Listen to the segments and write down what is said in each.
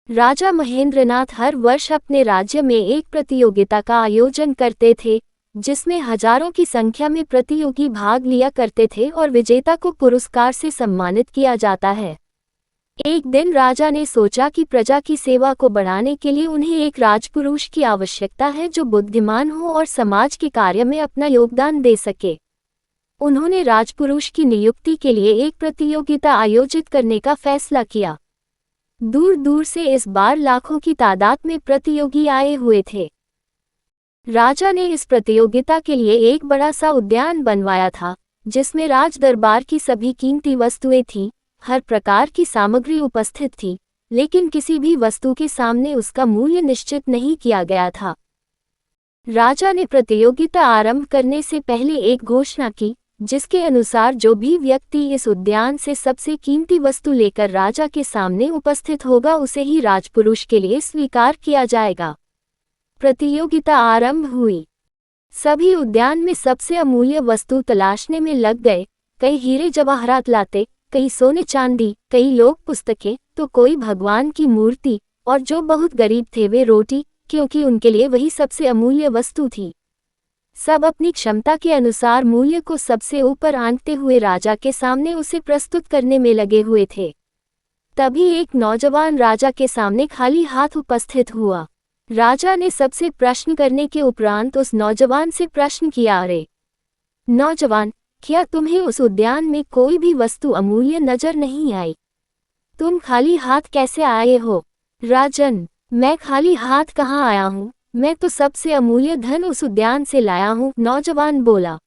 राजा महेंद्रनाथ हर वर्ष अपने राज्य में एक प्रतियोगिता का आयोजन करते थे, जिसमें हजारों की संख्या में प्रतियोगी भाग लिया करते थे और विजेता को पुरस्कार से सम्मानित किया जाता है। एक दिन राजा ने सोचा कि प्रजा की सेवा को बढ़ाने के लिए उन्हें एक राजपुरुष की आवश्यकता है जो बुद्धिमान हो और समाज के कार्य में अपना योगदान दे सके। उन्होंने राजपुरुष की नियुक्ति के लिए एक प्रतियोगिता आयोजित करने का फैसला किया। दूर दूर से इस बार लाखों की तादाद में प्रतियोगी आए हुए थे। राजा ने इस प्रतियोगिता के लिए एक बड़ा सा उद्यान बनवाया था, जिसमें राज दरबार की सभी कीमती वस्तुएं थीं, हर प्रकार की सामग्री उपस्थित थी, लेकिन किसी भी वस्तु के सामने उसका मूल्य निश्चित नहीं किया गया था। राजा ने प्रतियोगिता आरंभ करने से पहले एक घोषणा की, जिसके अनुसार जो भी व्यक्ति इस उद्यान से सबसे कीमती वस्तु लेकर राजा के सामने उपस्थित होगा उसे ही राजपुरुष के लिए स्वीकार किया जाएगा। प्रतियोगिता आरंभ हुई। सभी उद्यान में सबसे अमूल्य वस्तु तलाशने में लग गए। कई हीरे जवाहरात लाते, कई सोने चांदी, कई लोग पुस्तकें, तो कोई भगवान की मूर्ति, और जो बहुत गरीब थे वे रोटी, क्योंकि उनके लिए वही सबसे अमूल्य वस्तु थी। सब अपनी क्षमता के अनुसार मूल्य को सबसे ऊपर आंकते हुए राजा के सामने उसे प्रस्तुत करने में लगे हुए थे। तभी एक नौजवान राजा के सामने खाली हाथ उपस्थित हुआ। राजा ने सबसे प्रश्न करने के उपरांत उस नौजवान से प्रश्न किया, अरे नौजवान, क्या तुम्हें उस उद्यान में कोई भी वस्तु अमूल्य नजर नहीं आई? तुम खाली हाथ कैसे आए हो? राजन, मैं खाली हाथ कहाँ आया हूँ, मैं तो सबसे अमूल्य धन उस उद्यान से लाया हूँ, नौजवान बोला।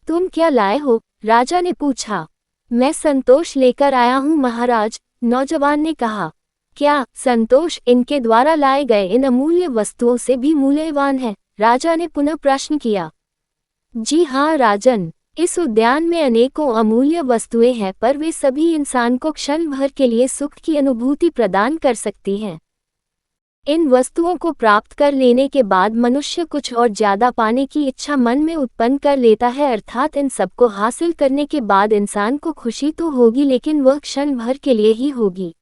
तुम क्या लाए हो? राजा ने पूछा। मैं संतोष लेकर आया हूँ महाराज, नौजवान ने कहा। क्या संतोष इनके द्वारा लाए गए इन अमूल्य वस्तुओं से भी मूल्यवान है? राजा ने पुनः प्रश्न किया। जी हाँ राजन, इस उद्यान में अनेकों अमूल्य वस्तुएं हैं, पर वे सभी इंसान को क्षण भर के लिए सुख की अनुभूति प्रदान कर सकती हैं। इन वस्तुओं को प्राप्त कर लेने के बाद मनुष्य कुछ और ज्यादा पाने की इच्छा मन में उत्पन्न कर लेता है, अर्थात इन सबको हासिल करने के बाद इंसान को खुशी तो होगी, लेकिन वह क्षण भर के लिए ही होगी।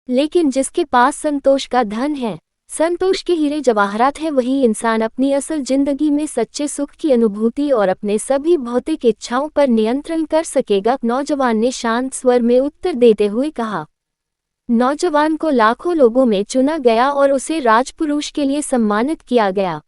लेकिन जिसके पास संतोष का धन है, संतोष के हीरे जवाहरात है, वही इंसान अपनी असल जिंदगी में सच्चे सुख की अनुभूति और अपने सभी भौतिक इच्छाओं पर नियंत्रण कर सकेगा, नौजवान ने शांत स्वर में उत्तर देते हुए कहा। नौजवान को लाखों लोगों में चुना गया और उसे राजपुरुष के लिए सम्मानित किया गया।